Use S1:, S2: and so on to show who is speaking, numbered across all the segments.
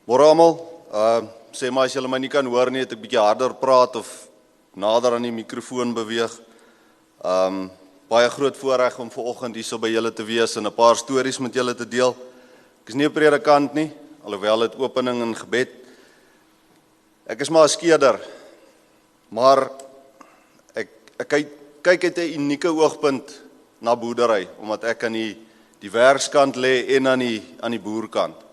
S1: Môre almal, sê maar as julle my nie kan hoor nie, het ek bietjie harder praat of nader aan die mikrofoon beweeg. Baie groot voorreg om vanoggend hier so by julle te wees en 'n paar stories met julle te deel. Ek is nie 'n predikant nie, alhoewel dit opening en gebed. Ek is maar 'n skeerder, maar ek kyk uit 'n unieke oogpunt na boerdery, omdat ek aan die werkskant lê en aan die boerkant.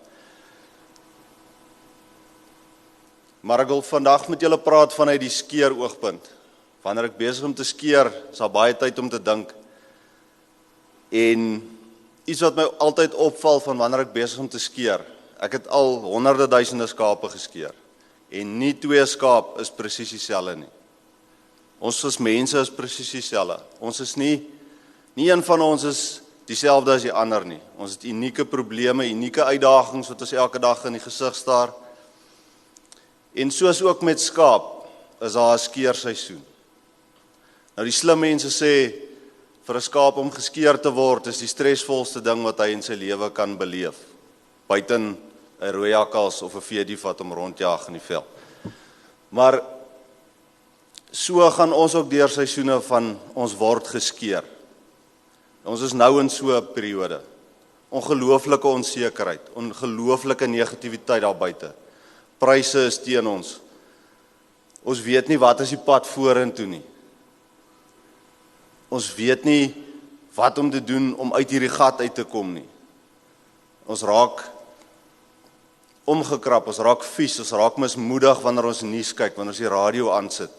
S1: Maar ek wil vandag met julle praat vanuit die skeer oogpunt. Wanneer ek besig om te skeer, is daar baie tyd om te dink. En iets wat my altyd opval van wanneer ek besig om te skeer, ek het al honderde duisende skape geskeer. En nie 2 skaap is presies dieselfde nie. Ons as mense is presies dieselfde. Ons is nie een van ons is dieselfde as die ander nie. Ons het unieke probleme, unieke uitdagings wat ons elke dag in die gesig staar. En soos ook met skaap, is daar 'n skeerseisoen. Nou die slim mense sê, vir 'n skaap om geskeer te word, is die stresvolste ding wat hy in sy lewe kan beleef. Buiten 'n rooi jakkals of 'n veedief wat hom rondjaag in die veld. Maar so gaan ons ook deur seisoene van ons word geskeer. Ons is nou in so 'n periode. Ongelooflike onsekerheid, ongelooflike negativiteit daar buite. Pryse is teen ons. Ons weet nie wat is die pad vorentoe nie. Ons weet nie wat om te doen om uit hierdie gat uit te kom nie. Ons raak omgekrap, ons raak vies, ons raak mismoedig wanneer ons nuus kyk, wanneer ons die radio aansit.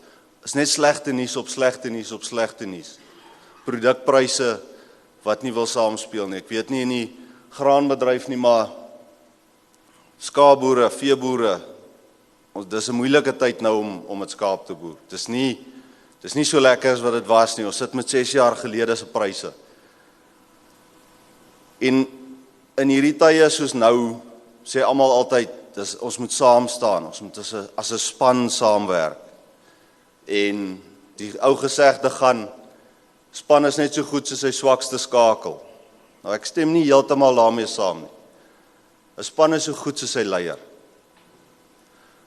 S1: Is net slegte nuus op slegte nuus op slegte nuus. Produkpryse wat nie wil saamspeel nie. Ek weet nie in die graanbedryf nie, maar skaapboere, veeboere, dis 'n moeilike tyd nou om met skaap te boer. Dis nie so lekker as wat dit was nie. Ons sit met 6 jaar gelede se pryse. En in hierdie tye soos nou, sê almal altyd, ons moet saam staan, ons moet as 'n span saamwerk. En die ou gesegde gaan, span is net so goed soos sy swakste skakel. Nou ek stem nie heeltemal daarmee saam nie. 'n Span is so goed soos sy leier.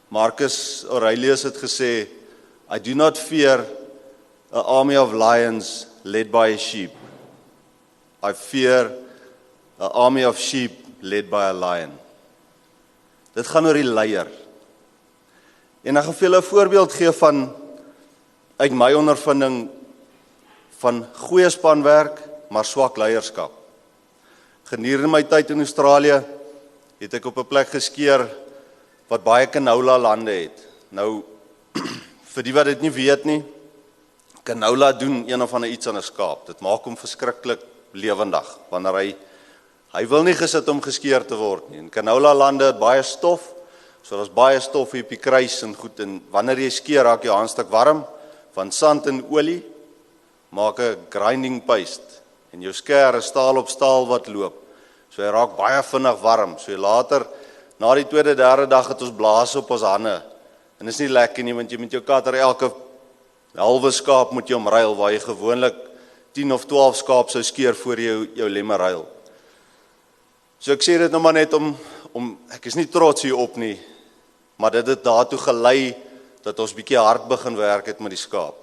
S1: Marcus Aurelius het gesê, I do not fear an army of lions led by a sheep. I fear an army of sheep led by a lion. Dit gaan oor die leier. En ek gaan vir julle 'n voorbeeld gee van uit my ondervinding van goeie spanwerk, maar swak leierskap. Gedurende my tyd in Australië het ek op 'n plek geskeer wat baie canola lande het. Nou, vir die wat dit nie weet nie, canola doen een of ander iets aan 'n skaap. Dit maak hom verskriklik lewendig, wanneer hy wil nie gesit om geskeer te word nie. En canola lande het baie stof, so daar's baie stof hier op die kruis en goed, en wanneer jy skeer, raak jou handstuk warm, van sand en olie, maak 'n grinding paste, en jou skeer is staal op staal wat loop. So hy raak baie vinnig warm, so later, na die 2de, 3de dag het ons blaas op ons hande, en is nie lekker nie, want jy met jou katter elke halwe skaap moet jy omruil, waar jy gewoonlik 10 of 12 skaap sou skeer voor jou lemme ruil. So ek sê dit nou maar net om ek is nie trots hierop nie, maar dit het daartoe gelei, dat ons bietjie hard begin werk het met die skaap.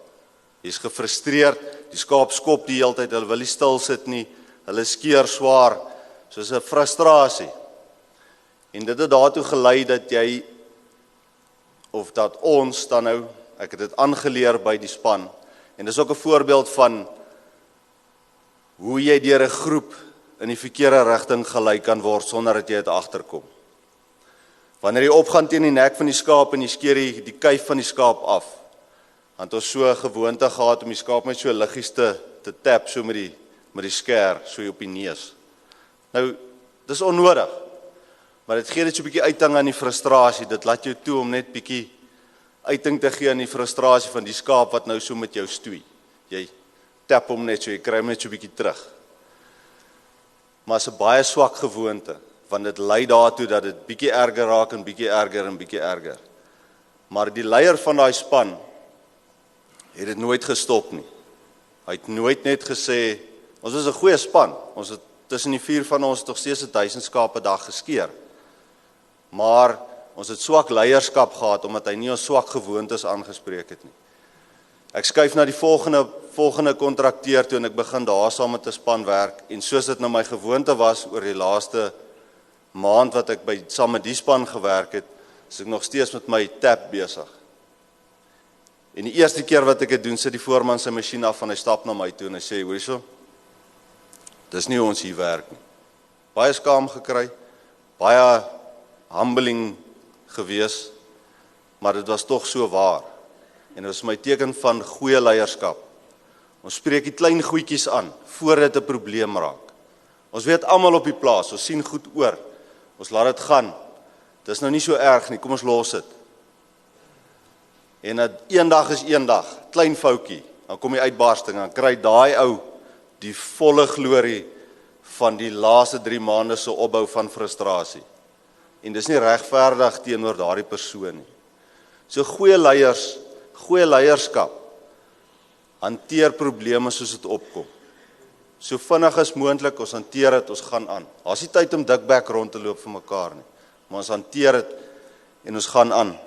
S1: Jy is gefrustreerd, die skaap skop die hele tyd, hulle wil nie stil sit nie, hulle skeer swaar, soos 'n frustrasie. En dit het daartoe gelei dat jy, of dat ons dan nou, ek het dit aangeleer by die span, en dis ook 'n voorbeeld van hoe jy deur 'n groep in die verkeerde rigting gelei kan word, sonder dat jy dit agterkom. Wanneer jy opgaan teen die nek van die skaap en jy skeer die kuif van die skaap af, want ons so 'n gewoonte gehad om die skaap met so liggies te tap, so met die skeer, so op die neus. Nou, dis onnodig, maar dit gee net so 'n bietjie uiting aan die frustrasie, dit laat jou toe om net bietjie uiting te gee aan die frustrasie van die skaap wat nou so met jou stoei. Jy tap hom net so, jy kry hom net so 'n bietjie terug. Maar is 'n baie swak gewoonte, want dit lei daartoe dat dit bietjie erger raak en bietjie erger en bietjie erger. Maar die leier van daai span het dit nooit gestop nie. Hy het nooit net gesê, ons is 'n goeie span, tussen die 4 van ons nog steeds 1000 skape per dag geskeer. Maar Ons het swak leierskap gehad omdat hy nie ons swak gewoontes aangespreek het nie. Ek skuif na die volgende kontrakteur toe en ek begin daar saam met 'n span werk en soos dit nou my gewoonte was oor die laaste maand wat ek saam met die span gewerk het, is ek nog steeds met my tab besig. En die eerste keer wat ek dit doen, sit die voorman sy masjien af en hy stap na my toe en hy sê, hoor so, dis nie hoe ons hier werk nie. Baie skaam gekry, baie humbling gewees, maar dit was tog so waar. En dit was my teken van goeie leierskap. Ons spreek die klein goedjies aan, voor dit 'n probleem raak. Ons weet almal op die plaas, ons sien goed oor, ons laat dit gaan. Dis nou nie so erg nie, kom ons los dit. En een dag is een dag, klein foutjie, dan kom die uitbarsting, dan kry daai ou die volle glorie van die laaste 3 maande se opbou van frustrasie. En dis nie regverdig teenoor daardie persoon nie. So goeie leiers, goeie leierskap, hanteer probleme soos dit opkom. So vinnig as moontlik, ons hanteer dit, ons gaan aan. Daar's nie tyd om dikbek rond te loop vir mekaar nie, maar ons hanteer dit en ons gaan aan.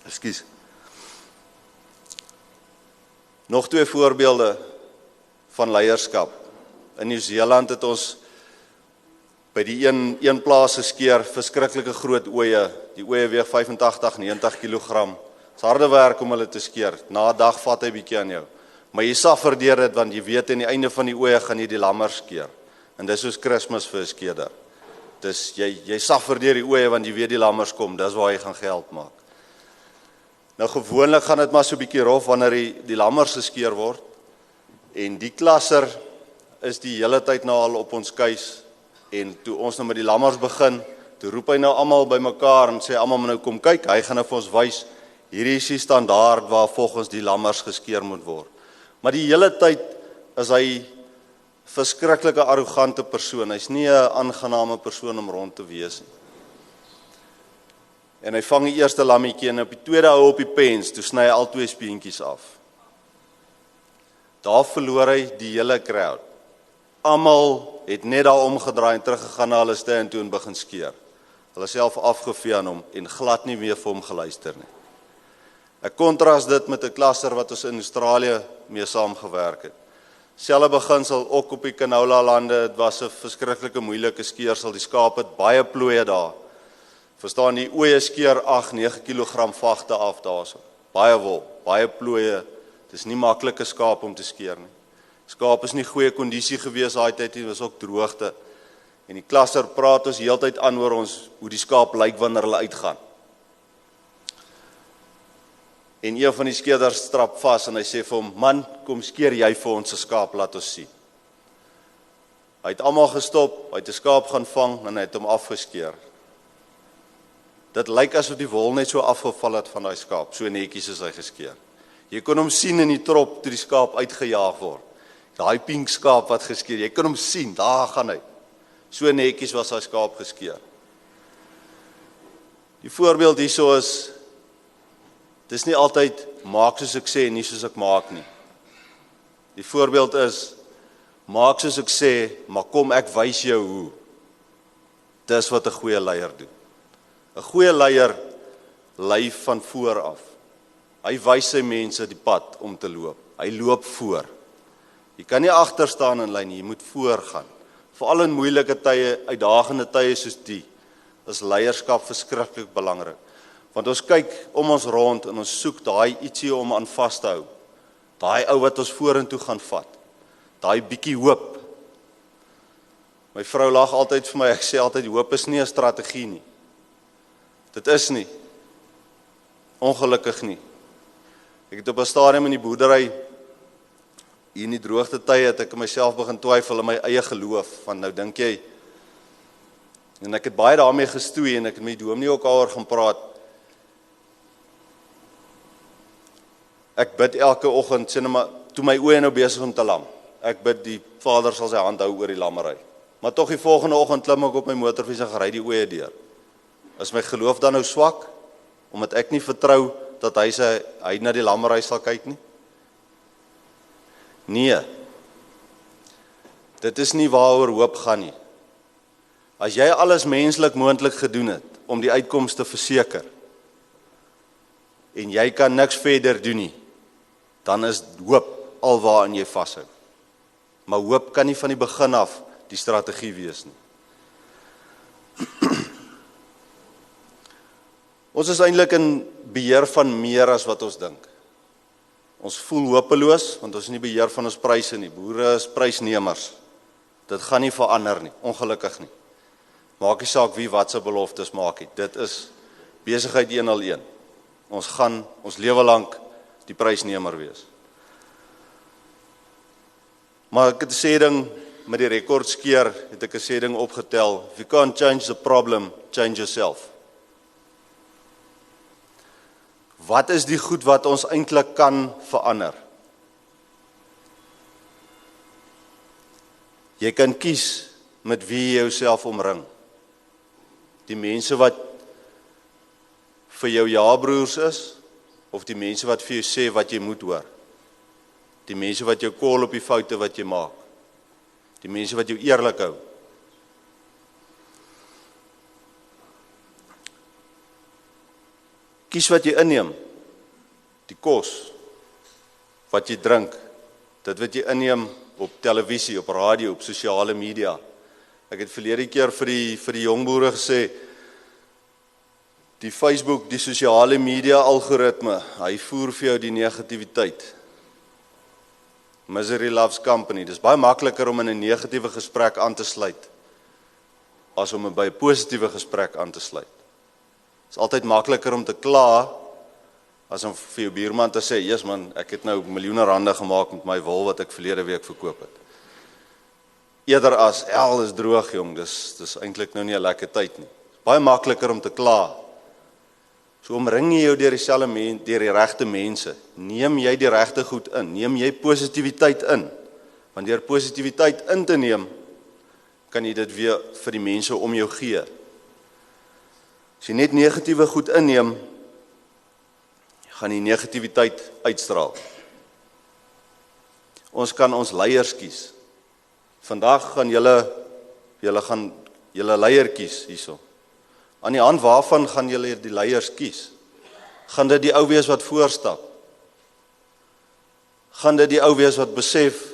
S1: Ekskuus. Nog 2 voorbeelde van leierskap. In Nieu-Seeland het ons by die een plaas geskeer, verskriklike groot oeye. Die oeye weeg 85-90 kg. Dis harde werk om hulle te skeer. Na 'n dag vat hy bietjie aan jou. Maar jy suffer deur dit want jy weet aan die einde van die oeye gaan jy die lammer skeer. En dis soos Kersfees vir 'n skeder. Dis jy suffer deur die oeye want jy weet die lammers kom, dis waar jy gaan geld maak. Nou gewoonlik gaan dit maar so 'n bietjie rof wanneer die lammers geskeer word. En die klasser is die hele tyd nou al op ons keus. En toe ons nou met die lammers begin, toe roep hy nou almal bymekaar en sê almal moet nou kom kyk, hy gaan nou vir ons wys, hierdie is die standaard waar volgens die lammers geskeer moet word. Maar die hele tyd is hy verskriklike arrogante persoon, hy's nie 'n aangename persoon om rond te wees nie. En hy vang die eerste lammetjie en op die tweede hou op die pens, toe sny hy al 2 speentjies af. Daar verloor hy die hele crowd. Almal het net daar omgedraai en teruggegaan na hulle stand toe en begin skeer. Hulle self afgevee aan hom en glad nie meer vir hom geluister nie. Ek kontras dit met 'n klasser wat ons in Australië mee saamgewerk het. Selfe beginsel ook op die canola lande, dit was 'n verskriklike moeilike skeersel, die skaap het baie plooie daar. Verstaan, die oeye skeer 8-9 kg vagte af daarso. Baie wol, baie plooie. Dis nie maklike skaap om te skeer nie. Skaap is nie goeie kondisie gewees daai tyd nie, was ook droogte. En die klasser praat ons heeltyd aan oor ons hoe die skaap lyk wanneer hulle uitgaan. En een van die skeerders strap vas en hy sê vir hom, man, kom skeer jy vir ons 'n skaap, laat ons sien. Hy het almal gestop, hy het 'n skaap gaan vang en hy het hom afgeskeer. Dit lyk asof die wol net so afgeval het van daai skaap, so netjies is hy geskeer. Jy kon hom sien in die trop toe die skaap uitgejaag word. Daai pink skaap wat geskeer, jy kan hom sien, daar gaan hy. So netjies was hy skaap geskeer. Die voorbeeld hierso is, dis nie altyd maak soos ek sê en nie soos ek maak nie. Die voorbeeld is, maak soos ek sê, maar kom ek wys jou hoe. Dis wat 'n goeie leier doen. 'n Goeie leier lei van voor af. Hy wys sy mense die pad om te loop. Hy loop voor. Jy kan nie agter staan in lyn nie, jy moet voor gaan. Veral in moeilike tye, uitdagende tye soos die, is leierskap verskriklik belangrik. Want ons kyk om ons rond en ons soek daai ietsie om aan vas te hou. Daai ou wat ons vorentoe gaan vat. Daai bietjie hoop. My vrou lag altyd vir my, ek sê altyd hoop is nie 'n strategie nie. Dit is nie. Ongelukkig nie. Ek het op 'n stadium in die boerdery hier in die droogte tye het ek myself begin twyfel in my eie geloof, van nou dink jy, en ek het baie daarmee gestoei en ek het met die dominee ook daaroor gaan praat. Ek bid elke oggend, sê nou maar, toe my oë nou besig om te lam. Ek bid die Vader sal sy hand hou oor die lammery. Maar tog die volgende oggend klim ek op my motorfiets en gery die oë deur. Is my geloof dan nou swak omdat ek nie vertrou dat hy na die lammery sal kyk nie? Nee. Dit is nie waaroor hoop gaan nie. As jy alles menslik moontlik gedoen het om die uitkoms te verseker en jy kan niks verder doen nie, dan is hoop alwaarin jy vashou. Maar hoop kan nie van die begin af die strategie wees nie. Ons is eintlik in beheer van meer as wat ons dink. Ons voel hopeloos, want ons is nie beheer van ons pryse nie. Boere is prysnemers. Dit gaan nie verander nie, ongelukkig nie. Maak nie saak wie wat se beloftes maak nie. Dit is besigheid 101. Ons gaan ons lewe lank die prysnemer wees. Maar ek het 'n sêding met die rekordskeer, het ek 'n sêding opgetel. If you can't change the problem, change yourself. Wat is die goed wat ons eintlik kan verander? Jy kan kies met wie jy jouself omring. Die mense wat vir jou ja-broers is, of die mense wat vir jou sê wat jy moet hoor. Die mense wat jou call op die foute wat jy maak. Die mense wat jou eerlik hou. Kies wat jy inneem. Die kos, wat jy drink, dit wat jy inneem op televisie, op radio, op sosiale media. Ek het verlede keer vir die jong boere gesê, die Facebook, die sosiale media algoritme, hy voer vir jou die negativiteit. Misery loves company. Dis baie makliker om in 'n negatiewe gesprek aan te sluit as om by 'n positiewe gesprek aan te sluit. Dit is altyd makliker om te kla as om vir jou buurman te sê, "Jesus man, ek het nou miljoene rande gemaak met my wol wat ek verlede week verkoop het." Eerder as, "El is droog jong, dis eintlik nou nie 'n lekker tyd nie." Baie makliker om te kla. So omring jy jou deur die regte mense. Neem jy die regte goed in. Neem jy positiwiteit in. Want deur positiwiteit in te neem, kan jy dit weer vir die mense om jou gee. As jy net negatiewe goed inneem, gaan die negativiteit uitstraal. Ons kan ons leiers kies. Vandag gaan julle leier kies hierso. Aan die hand waarvan gaan julle die leiers kies? Gaan dit die ou wees wat voorstap? Gaan dit die ou wees wat besef,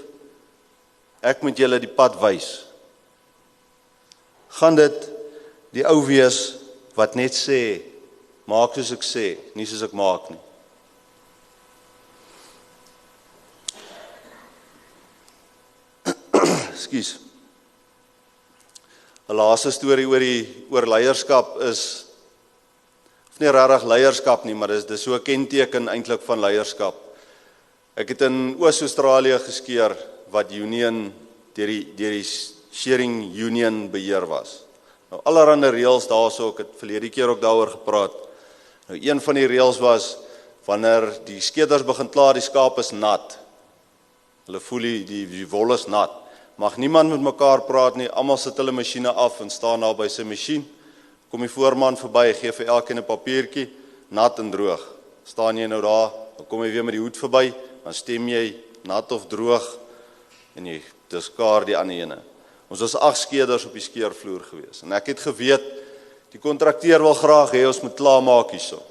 S1: ek moet julle die pad wys? Gaan dit die ou wees wat net sê, maak soos ek sê, nie soos ek maak nie? Ekskuus. 'n Laaste storie oor leierskap is, of nie regtig leierskap nie, maar dis so 'n kenteken eintlik van leierskap. Ek het in Oos-Australië geskeer wat union deur die sharing union beheer was. Nou allerhande reëls daarso, ek het verlede keer ook daaroor gepraat. Nou een van die reëls was wanneer die skeerders begin klaar, die skaap is nat. Hulle voel die wol is nat. Mag niemand met mekaar praat nie, almal sit hulle masjiene af en staan daar by sy masjien. Kom die voorman verby, gee vir elkeen 'n papiertjie, nat en droog. Staan jy nou daar, dan kom jy weer met die hoed verby, dan stem jy nat of droog en jy diskaar die ander ene. Ons was 8 skeerders op die skeervloer gewees en ek het geweet die kontrakteur wil graag hê ons moet klaarmaak hierso.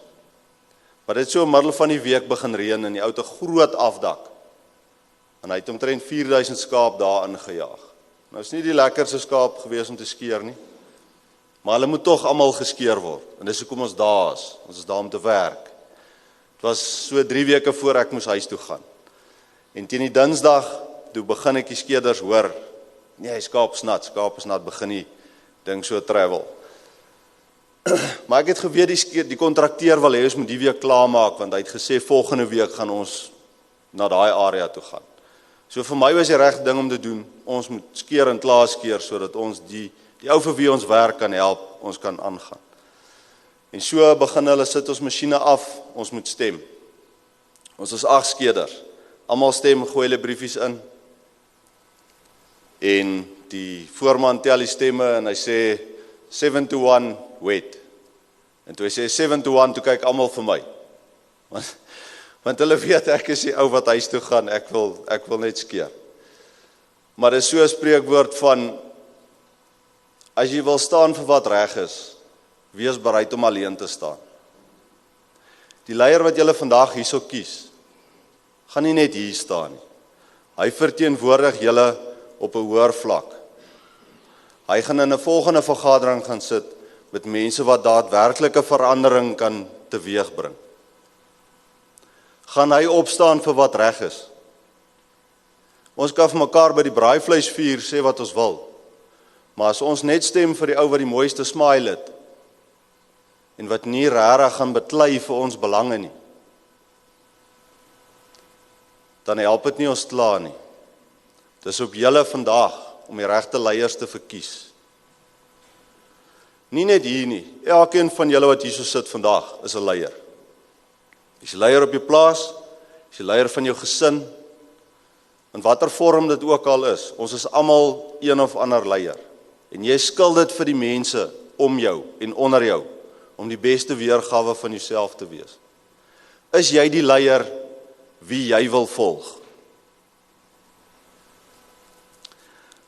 S1: Maar dit so in middel van die week begin reën en die ou het 'n groot afdak. En hy het omtrent 4000 skaap daar ingejaag. Nou is nie die lekkerste skaap gewees om te skeer nie. Maar hulle moet tog almal geskeer word. En dis hoekom ons daar is. Ons is daar om te werk. Dit was so 3 weke voor ek moes huis toe gaan. En teen die Dinsdag, toe begin ek die skeerders hoor, nee, skaap is nat, begin die ding so travel. Maar ek het geweet die kontrakteur wil hê ons moet die week klaarmaak, want hy het gesê volgende week gaan ons na daai area toe gaan. So vir my was die regte ding om te doen, ons moet skeer en klaar skeer, sodat ons die ou vir wie ons werk kan help, ons kan aangaan. En so begin hulle sit ons masjiene af, ons moet stem. Ons is 8 skeerders, almal stem, gooi hulle briefies in, en die voorman tel die stemme en hy sê 7-1 wet. En toe hy sê 7-1, toe kyk almal vir my. Want hulle weet ek is die ou wat huis toe gaan, ek wil net skeer. Maar dit is so 'n spreekwoord van As jy wil staan vir wat reg is, wees bereid om alleen te staan. Die leier wat julle vandag hierso kies, gaan nie net hier staan nie. Hy verteenwoordig julle op 'n hoër vlak. Hy gaan in 'n volgende vergadering gaan sit met mense wat daadwerklike verandering kan teweegbring. Gaan hy opstaan vir wat reg is? Ons kan vir mekaar by die braaivleisvuur sê wat ons wil, maar as ons net stem vir die ou wat die mooiste smile het, en wat nie regtig gaan beklei vir ons belange nie, dan help dit nie ons klaar nie. Dis op julle vandag om die regte leiers te verkies. Nie net hier nie, elkeen van julle wat hierso sit vandag is 'n leier. Jy's 'n leier op jou plaas, jy's 'n leier van jou gesin, in watter vorm dit ook al is, ons is almal een of ander leier. En jy skuld dit vir die mense om jou en onder jou, om die beste weergawe van jouself te wees. Is jy die leier wie jy wil volg?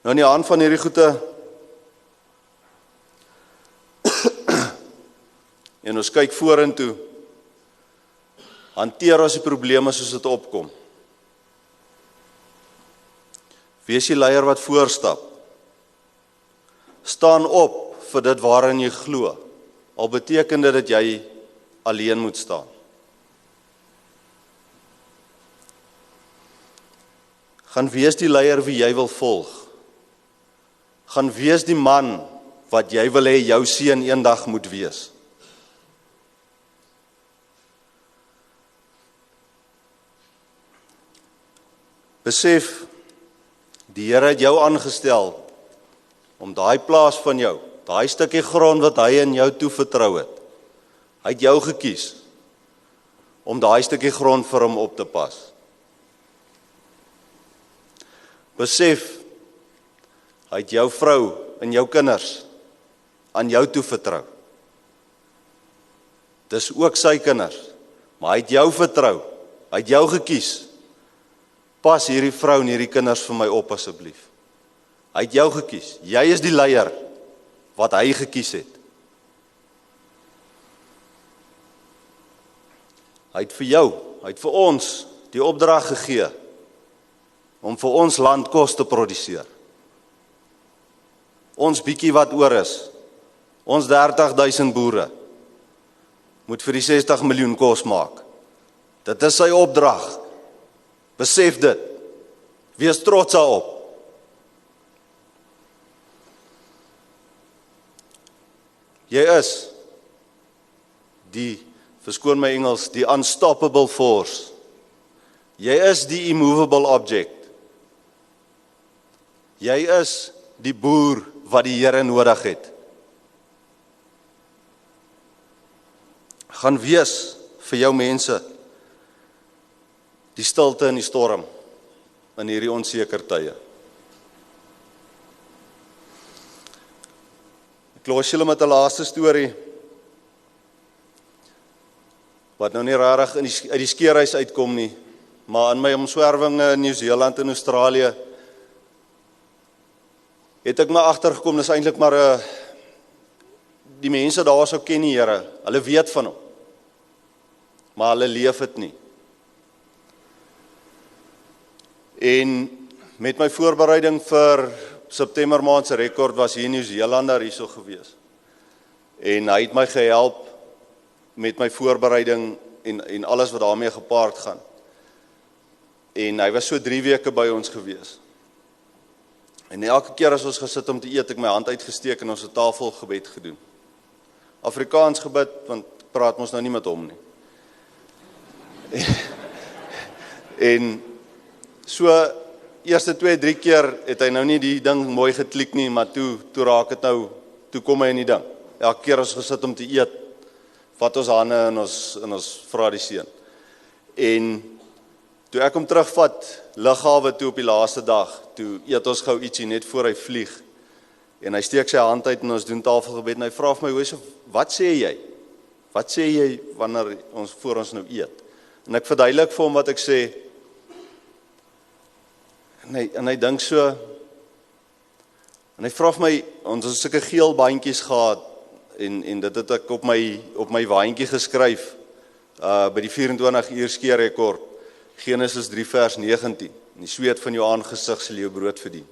S1: Nou in die hand van hierdie goeie, en ons kyk vorentoe, hanteer ons die probleme soos dit opkom. Wees die leier wat voorstap. Staan op vir dit waarin jy glo, al beteken dit dat jy alleen moet staan. Gaan wees die leier wie jy wil volg. Gaan wees die man wat jy wil hê jou seun eendag moet wees. Besef, die Here het jou aangestel om daai plaas van jou, daai stukkie grond wat hy in jou toevertrou het, hy het jou gekies om daai stukkie grond vir hom op te pas. Besef, hy het jou vrou en jou kinders aan jou toevertrou. Dis ook sy kinders, maar hy het jou vertrou, hy het jou gekies. Pas hierdie vrou en hierdie kinders vir my op asseblief. Hy het jou gekies. Jy is die leier wat hy gekies het. Hy het vir jou, hy het vir ons die opdrag gegee om vir ons land kos te produseer. Ons bietjie wat oor is, ons 30,000 boere, moet vir die 60 miljoen kos maak. Dit is sy opdrag. Besef dit. Wees trots daarop. Jy is die, verskoon my Engels, die unstoppable force. Jy is die immovable object. Jy is die boer wat die Here nodig het. Gaan wees vir jou mense die stilte in die storm in hierdie onseker tye. Ek los julle met 'n laaste storie wat nou nie regtig uit die skeerhuis uitkom nie, maar in my omswerwinge in Nieu-Seeland en Australië het ek maar agtergekom, dis eintlik maar die mense daar sou ken die Here, hulle weet van hom, maar hulle leef dit nie. En met my voorbereiding vir September maand se rekord was hier in Nieu-Seelander hierso gewees. En hy het my gehelp met my voorbereiding en alles wat daarmee gepaard gaan. En hy was so 3 weke by ons gewees. En elke keer as ons gesit om te eet, ek my hand uitgesteek en ons het tafelgebed gedoen. Afrikaans gebid, want praat ons nou nie met hom nie. En so eerste 2-3 keer het hy nou nie die ding mooi geklik nie, maar toe raak het nou, toe kom hy in die ding. Elke keer as ons gesit om te eet, vat ons hande en ons vra die seun. En toe ek hom terugvat lughawe toe op die laaste dag, toe eet ons gou ietsie net voor hy vlieg. En hy steek sy hand uit en ons doen tafelgebed en hy vra vir my, wat sê jy? Wat sê jy wanneer voor ons nou eet? En ek verduidelik vir hom wat ek sê. En hy dink so, En hy vra vir my, ons het sulke geel bandjies gehad, en dit het ek op my waantjie geskryf, by die 24 uur skeerrekord, Genesis 3 vers 19, en die sweet van jou aangesig sal jou brood verdien.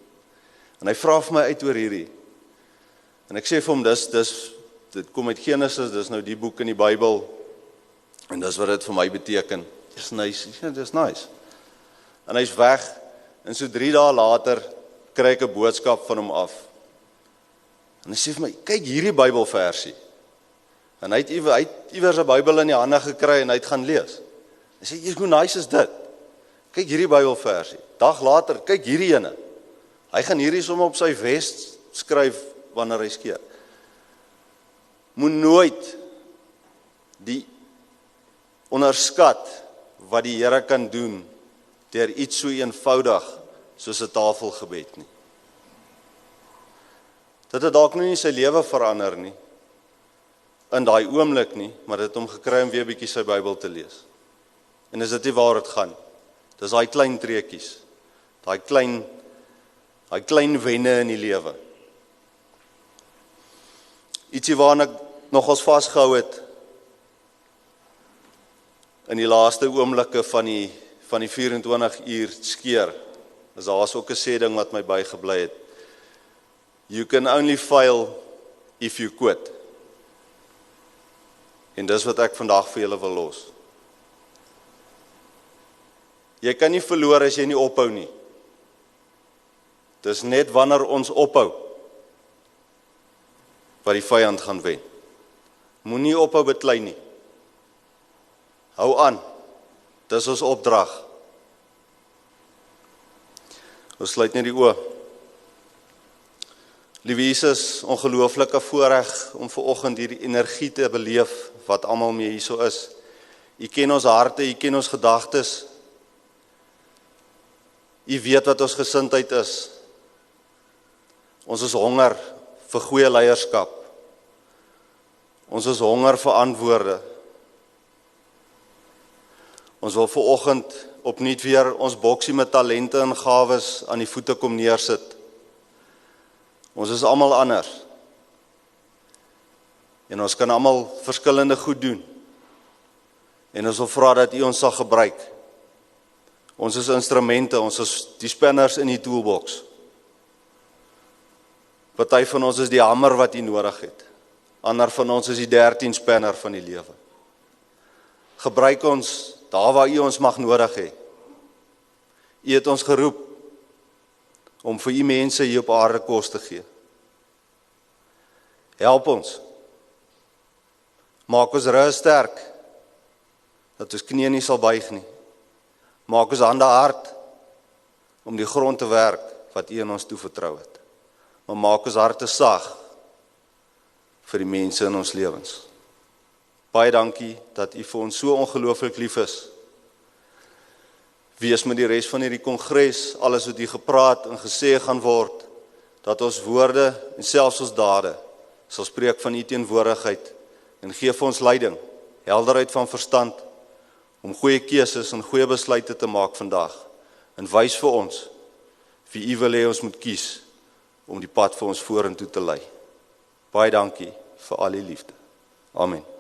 S1: En hy vra vir my uit oor hierdie, en ek sê vir hom, dit kom uit Genesis, dis nou die boek in die Bybel, en dis wat dit vir my beteken. Dis nice, dis nice. En hy's weg, en so 3 dae later, kry ek 'n boodskap van hom af. En hy sê vir my, kyk hierdie Bybelversie. En hy het iewers 'n Bybel in die hande gekry, en hy het gaan lees. Hy sê, hoe nice is dit? Kyk hierdie Bybelversie. Dag later, kyk hierdie ene. Hy gaan hierdie sommer op sy vest skryf, wanneer hy skeer. Moet nooit die onderskat wat die Here kan doen deur iets so eenvoudig soos 'n tafelgebed nie. Dit het dalk nie sy lewe verander nie, in daai oomblik nie, maar dit het hom gekry om weer bietjie sy Bybel te lees. En is dit nie waar dit gaan? Dis daai klein treetjies, daai klein wenne in die lewe. Ietsie waaraan ek nogals vasgehou het in die laaste oomblikke van die 24 uur skeer, is daar's ook 'n sê ding wat my bygebly het. You can only fail if you quit. En dis wat ek vandag vir julle wil los. Jy kan nie verloor as jy nie ophou nie. Dis net wanneer ons ophou, wat die vyand gaan wen. Moenie ophou beklei nie. Hou aan. Dis ons opdrag. Ons sluit net die oë. Liewe Jesus, ongelooflike voorreg om vanoggend hierdie energie te beleef wat almal mee hierso is. U ken ons harte, u ken ons gedagtes. U weet wat ons gesindheid is. Ons is honger vir goeie leierskap. Ons is honger vir antwoorde. Ons wil vanoggend opnuut weer ons boksie met talente en gawes aan die voete kom neersit. Ons is almal anders. En ons kan almal verskillende goed doen. En ons wil vra dat u ons sal gebruik. Ons is instrumente, ons is die spanners in die toolbox. Party van ons is die hamer wat u nodig het. Ander van ons is die 13 spanner van die lewe. Gebruik ons daar waar u ons mag nodig hê. U het ons geroep om vir u mense hier op aarde kos te gee. Help ons. Maak ons rug sterk, dat ons knieë nie sal buig nie. Maak ons hande hard, om die grond te werk, wat u in ons toevertrou het. Maar maak ons harte sag, vir die mense in ons lewens. Baie dankie, dat u vir ons so ongelooflik lief is. Wees met die res van hierdie kongres, alles wat u gepraat en gesê gaan word, dat ons woorde en selfs ons dade sal spreek van u teenwoordigheid en gee vir ons leiding, helderheid van verstand, om goeie keuses en goeie besluite te maak vandag, en wys vir ons, wie u wil hê ons moet kies, om die pad vir ons vorentoe te lei. Baie dankie vir al die liefde. Amen.